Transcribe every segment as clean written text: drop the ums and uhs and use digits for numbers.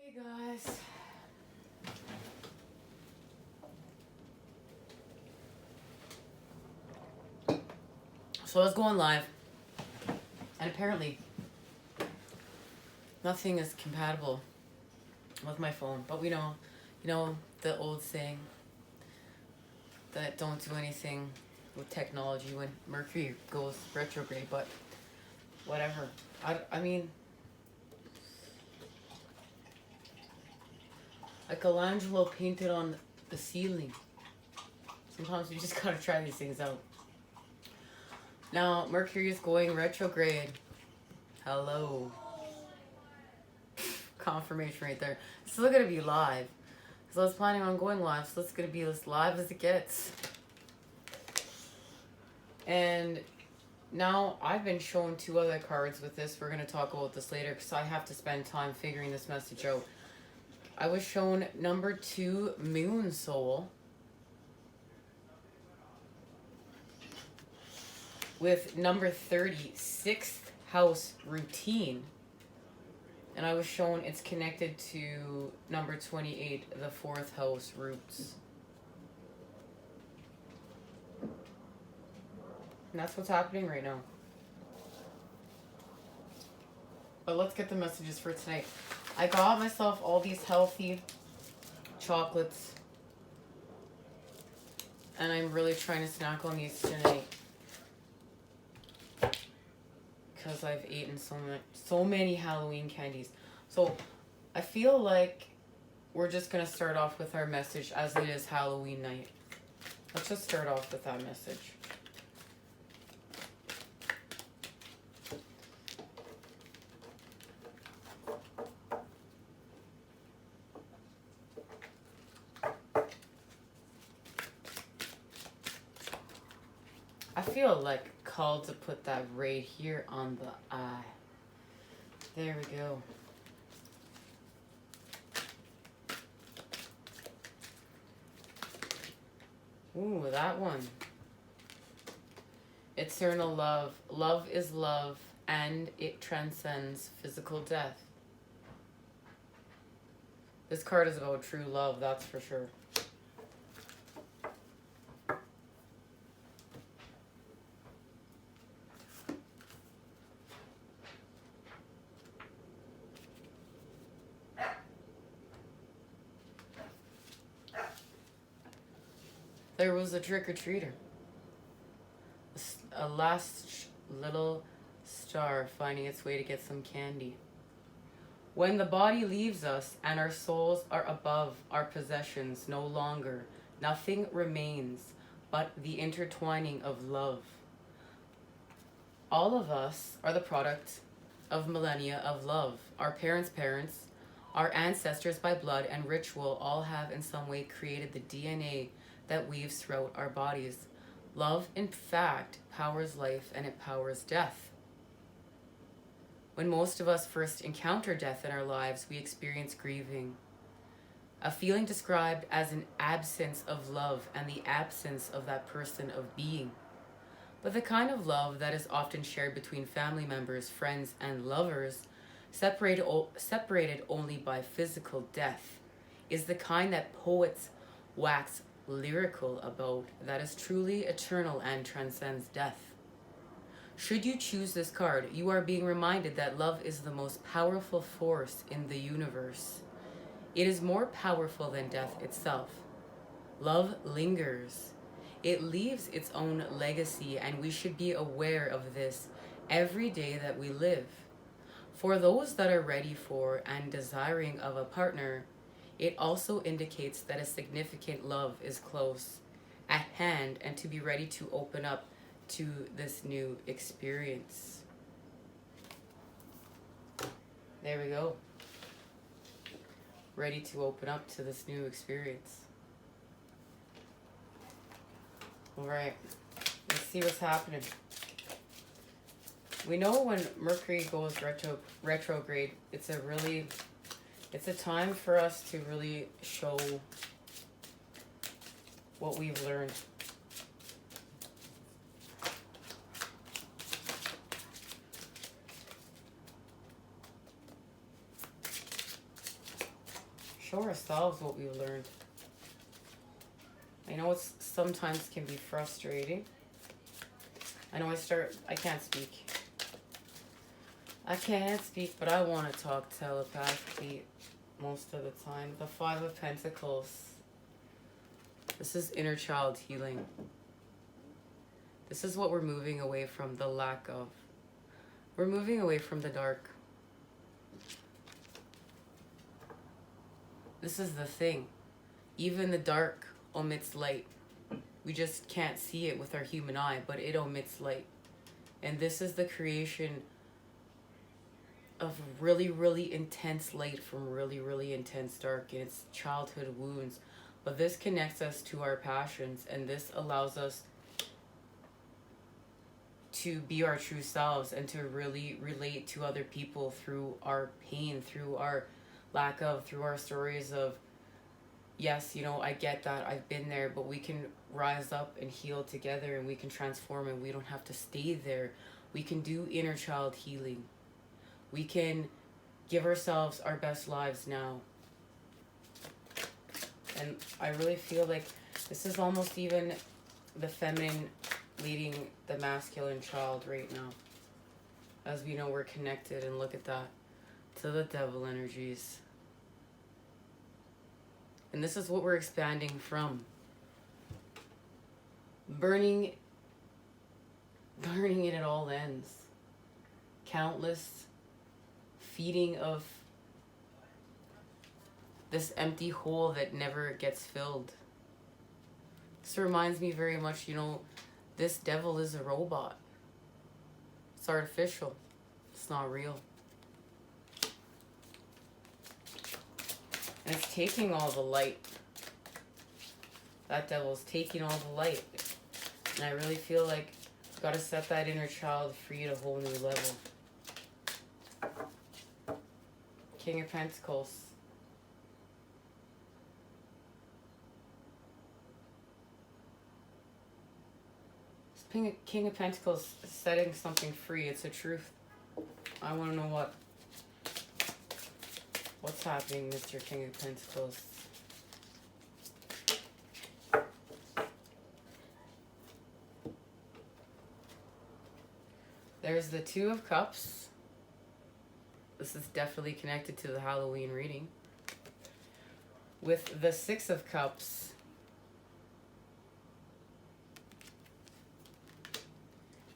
Hey guys. So I was going live, and apparently nothing is compatible with my phone. But we know, the old saying that don't do anything with technology when Mercury goes retrograde. But whatever. I mean, Michelangelo painted on the ceiling. Sometimes you just gotta try these things out. Now, Mercury is going retrograde. Hello. Confirmation right there. It's still gonna be live. So I was planning on going live, so it's gonna be as live as it gets. And now I've been shown 2 other cards with this. We're gonna talk about this later because I have to spend time figuring this message out. I was shown number 2, Moon Soul, with number 30, 6th House Routine. And I was shown it's connected to number 28, the 4th House Roots. And that's what's happening right now. But let's get the messages for tonight. I got myself all these healthy chocolates. And I'm really trying to snack on these tonight. Because I've eaten so many Halloween candies. So I feel like we're just going to start off with our message as it is Halloween night. Let's just start off with that message. I feel like called to put that right here on the eye. There we go. Ooh, that one. Eternal love. Love is love, and it transcends physical death. This card is about true love, that's for sure. There was a trick-or-treater. A last little star finding its way to get some candy. When the body leaves us and our souls are above our possessions no longer, nothing remains but the intertwining of love. All of us are the product of millennia of love. Our parents' parents, our ancestors by blood and ritual all have in some way created the DNA that weaves throughout our bodies. Love, in fact, powers life and it powers death. When most of us first encounter death in our lives, we experience grieving, a feeling described as an absence of love and the absence of that person of being. But the kind of love that is often shared between family members, friends, and lovers, separated only by physical death, is the kind that poets wax lyrical about, that is truly eternal and transcends death. Should you choose this card, you are being reminded that love is the most powerful force in the universe. It is more powerful than death itself. Love lingers. It leaves its own legacy, and we should be aware of this every day that we live. For those that are ready for and desiring of a partner, it also indicates that a significant love is close at hand and to be ready to open up to this new experience. There we go. Ready to open up to this new experience. All right, let's see what's happening. We know when Mercury goes retrograde, it's a time for us to really show what we've learned. Show ourselves what we've learned. I know it's sometimes can be frustrating. I know I can't speak. I can't speak, but I want to talk telepathically most of the time. The Five of Pentacles. This is inner child healing. This is what we're moving away from, the lack of. We're moving away from the dark. This is the thing. Even the dark omits light. We just can't see it with our human eye, but it omits light. And this is the creation of really, really intense light from really, really intense dark. And it's childhood wounds. But this connects us to our passions, and this allows us to be our true selves and to really relate to other people through our pain, through our lack of, through our stories of, yes, you know, I get that, I've been there, but we can rise up and heal together, and we can transform, and we don't have to stay there. We can do inner child healing. We can give ourselves our best lives now. And I really feel like this is almost even the feminine leading the masculine child right now. As we know, we're connected, and look at that. To the devil energies. And this is what we're expanding from. Burning it at all ends. Countless feeding of this empty hole that never gets filled. This reminds me very much, you know, this devil is a robot. It's artificial. It's not real. And it's taking all the light. That devil's taking all the light. And I really feel like I've got to set that inner child free at a whole new level. King of Pentacles. King of Pentacles is setting something free. It's a truth. I want to know what's happening, Mr. King of Pentacles. There's the Two of Cups. This is definitely connected to the Halloween reading. With the Six of Cups.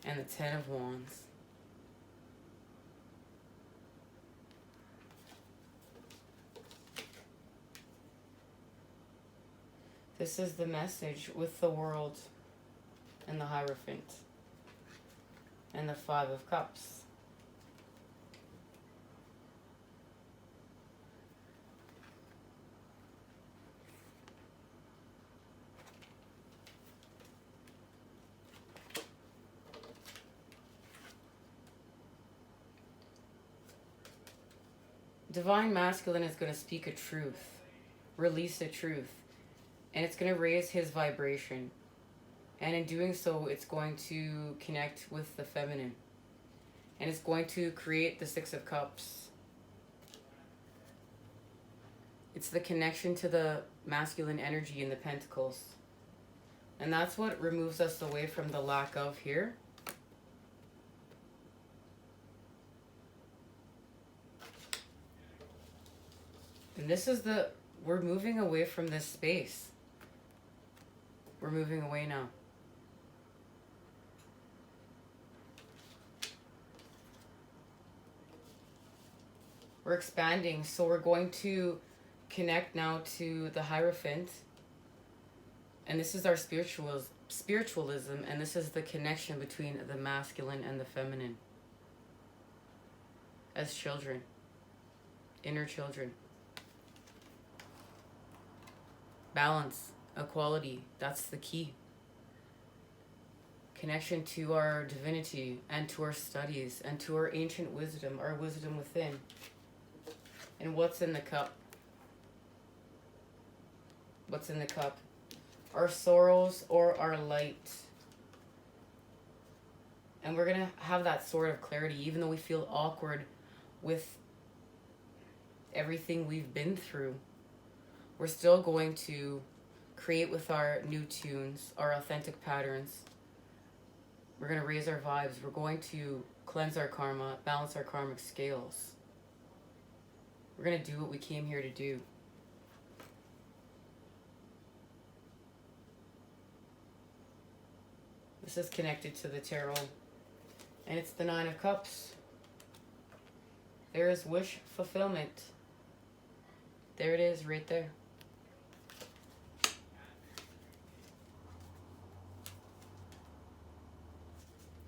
And the Ten of Wands. This is the message with the World and the Hierophant and the Five of Cups. Divine Masculine is going to speak a truth, release a truth, and it's going to raise his vibration. And in doing so, it's going to connect with the feminine. And it's going to create the Six of Cups. It's the connection to the masculine energy in the Pentacles. And that's what removes us away from the lack of here. And this is we're moving away from this space. We're moving away now. We're expanding, so we're going to connect now to the Hierophant. And this is our spiritualism, and this is the connection between the masculine and the feminine. As children. Inner children. Balance, equality, that's the key. Connection to our divinity and to our studies and to our ancient wisdom, our wisdom within. And what's in the cup? What's in the cup? Our sorrows or our light. And we're going to have that sort of clarity, even though we feel awkward with everything we've been through. We're still going to create with our new tunes, our authentic patterns. We're going to raise our vibes. We're going to cleanse our karma, balance our karmic scales. We're going to do what we came here to do. This is connected to the tarot. And it's the Nine of Cups. There is wish fulfillment. There it is, right there.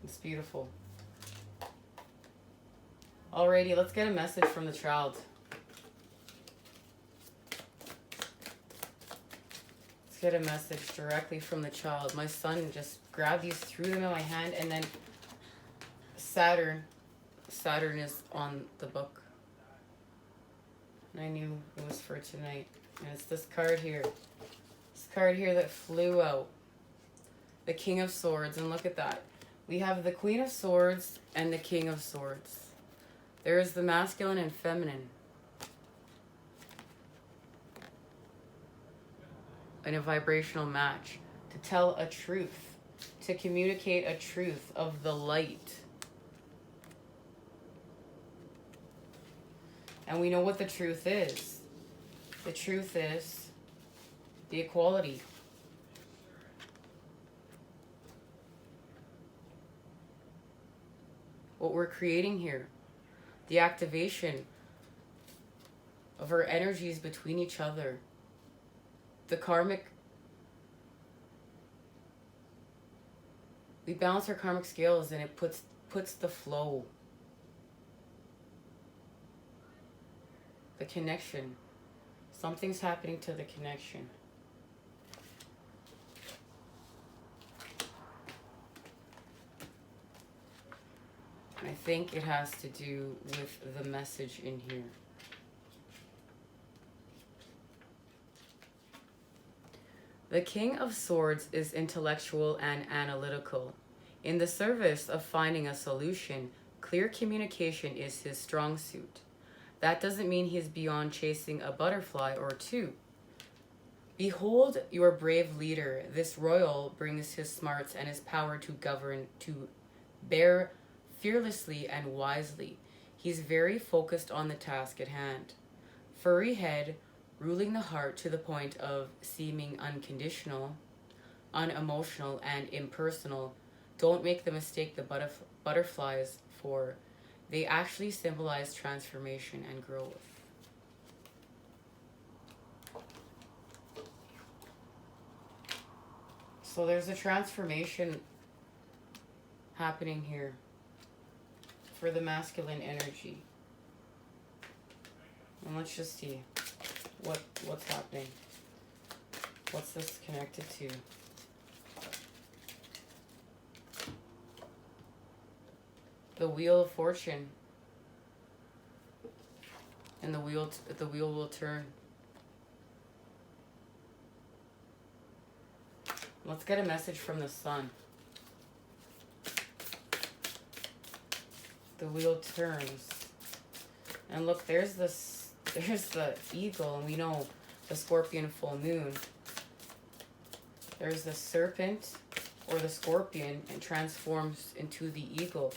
It's beautiful. Alrighty, let's get a message from the child. Let's get a message directly from the child. My son just grabbed these, threw them in my hand, and then Saturn is on the book. And I knew it was for tonight. And it's this card here. This card here that flew out. The King of Swords. And look at that. We have the Queen of Swords and the King of Swords. There is the masculine and feminine. In a vibrational match. To tell a truth. To communicate a truth of the light. And we know what the truth is. The truth is the equality. What we're creating here. The activation of our energies between each other. The karmic. We balance our karmic scales and it puts the flow. The connection. Something's happening to the connection. And I think it has to do with the message in here. The King of Swords is intellectual and analytical. In the service of finding a solution, clear communication is his strong suit. That doesn't mean he's beyond chasing a butterfly or two. Behold your brave leader. This royal brings his smarts and his power to govern, to bear fearlessly and wisely. He's very focused on the task at hand. Furry head, ruling the heart to the point of seeming unconditional, unemotional, and impersonal. Don't make the mistake the butterflies for. They actually symbolize transformation and growth. So there's a transformation happening here for the masculine energy. And let's just see what's happening. What's this connected to? The Wheel of Fortune. And the wheel will turn. Let's get a message from the sun. The wheel turns. And look, there's the eagle, and we know the scorpion full moon. There's the serpent or the scorpion and transforms into the eagle.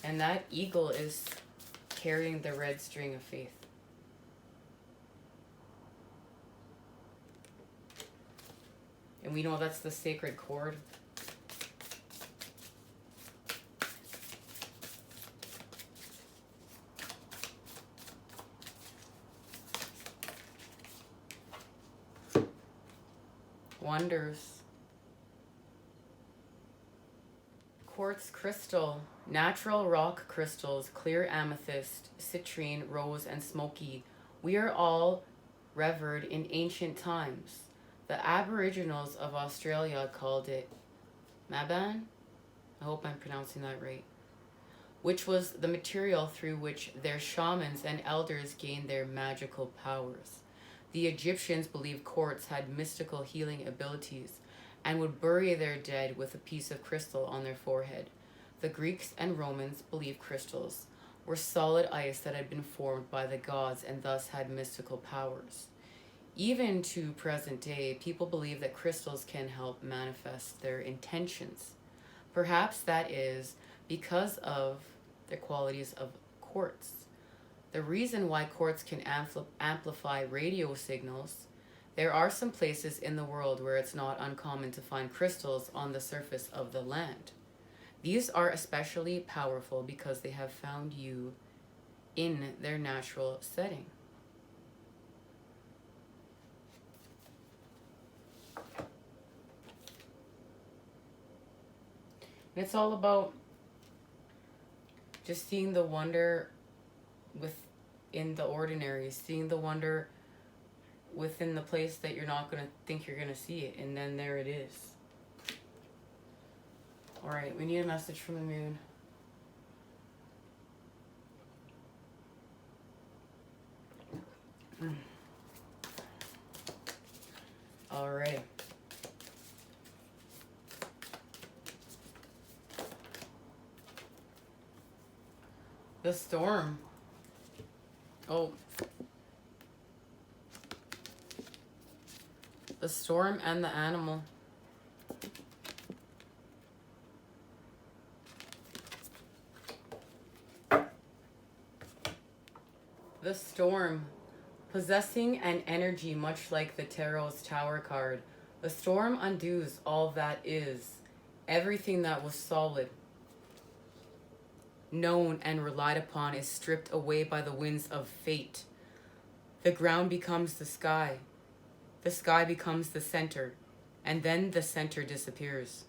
And that eagle is carrying the red string of faith. And we know that's the sacred cord. Wonders. Quartz crystal. Natural rock crystals, clear amethyst, citrine, rose, and smoky. We are all revered in ancient times. The Aboriginals of Australia called it Maban. I hope I'm pronouncing that right. Which was the material through which their shamans and elders gained their magical powers. The Egyptians believed quartz had mystical healing abilities and would bury their dead with a piece of crystal on their forehead. The Greeks and Romans believed crystals were solid ice that had been formed by the gods and thus had mystical powers. Even to present day, people believe that crystals can help manifest their intentions. Perhaps that is because of the qualities of quartz. The reason why quartz can amplify radio signals, there are some places in the world where it's not uncommon to find crystals on the surface of the land. These are especially powerful because they have found you in their natural setting. And it's all about just seeing the wonder within the ordinary, seeing the wonder within the place that you're not going to think you're going to see it, and then there it is. All right, we need a message from the moon. All right. The storm. Oh. The storm and the animal. The storm. Possessing an energy much like the Tarot's Tower card. The storm undoes all that is. Everything that was solid, known and relied upon, is stripped away by the winds of fate. The ground becomes the sky. The sky becomes the center, and then the center disappears.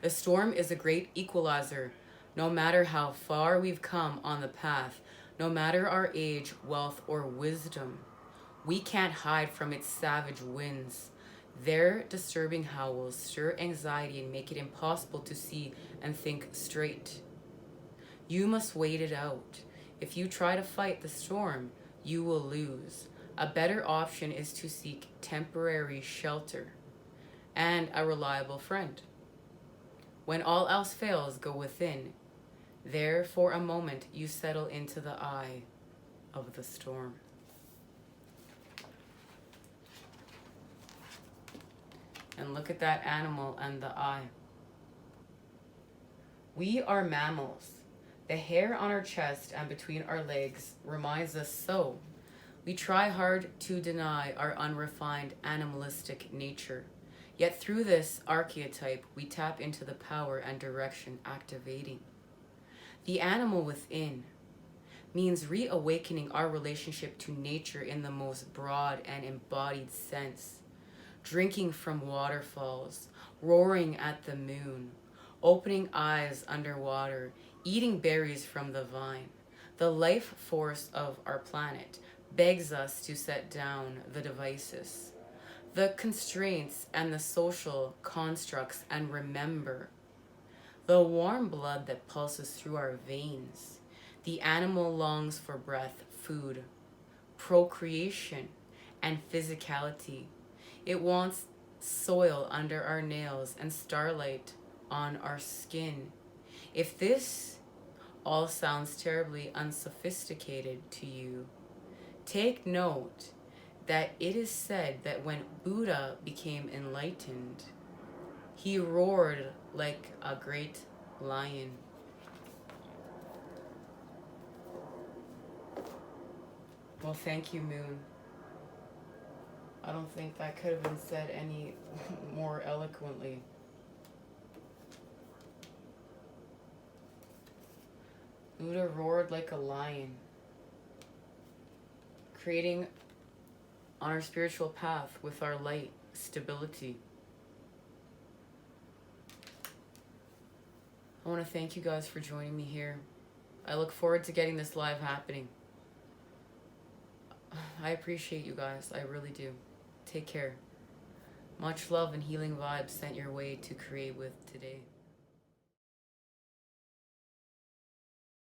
The storm is a great equalizer. No matter how far we've come on the path, no matter our age, wealth, or wisdom, we can't hide from its savage winds. Their disturbing howls stir anxiety and make it impossible to see and think straight. You must wait it out. If you try to fight the storm, you will lose. A better option is to seek temporary shelter and a reliable friend. When all else fails, go within. There, for a moment, you settle into the eye of the storm. And look at that animal and the eye. We are mammals. The hair on our chest and between our legs reminds us so. We try hard to deny our unrefined animalistic nature. Yet through this archetype, we tap into the power and direction activating. The animal within means reawakening our relationship to nature in the most broad and embodied sense. Drinking from waterfalls, roaring at the moon, opening eyes underwater, eating berries from the vine. The life force of our planet begs us to set down the devices, the constraints and the social constructs, and remember the warm blood that pulses through our veins. The animal longs for breath, food, procreation, and physicality. It wants soil under our nails and starlight on our skin. If this all sounds terribly unsophisticated to you, take note that it is said that when Buddha became enlightened, he roared like a great lion. Well, thank you, Moon. I don't think that could have been said any more eloquently. Buddha roared like a lion, creating on our spiritual path with our light stability. I want to thank you guys for joining me here. I look forward to getting this live happening. I appreciate you guys. I really do. Take care. Much love and healing vibes sent your way to create with today.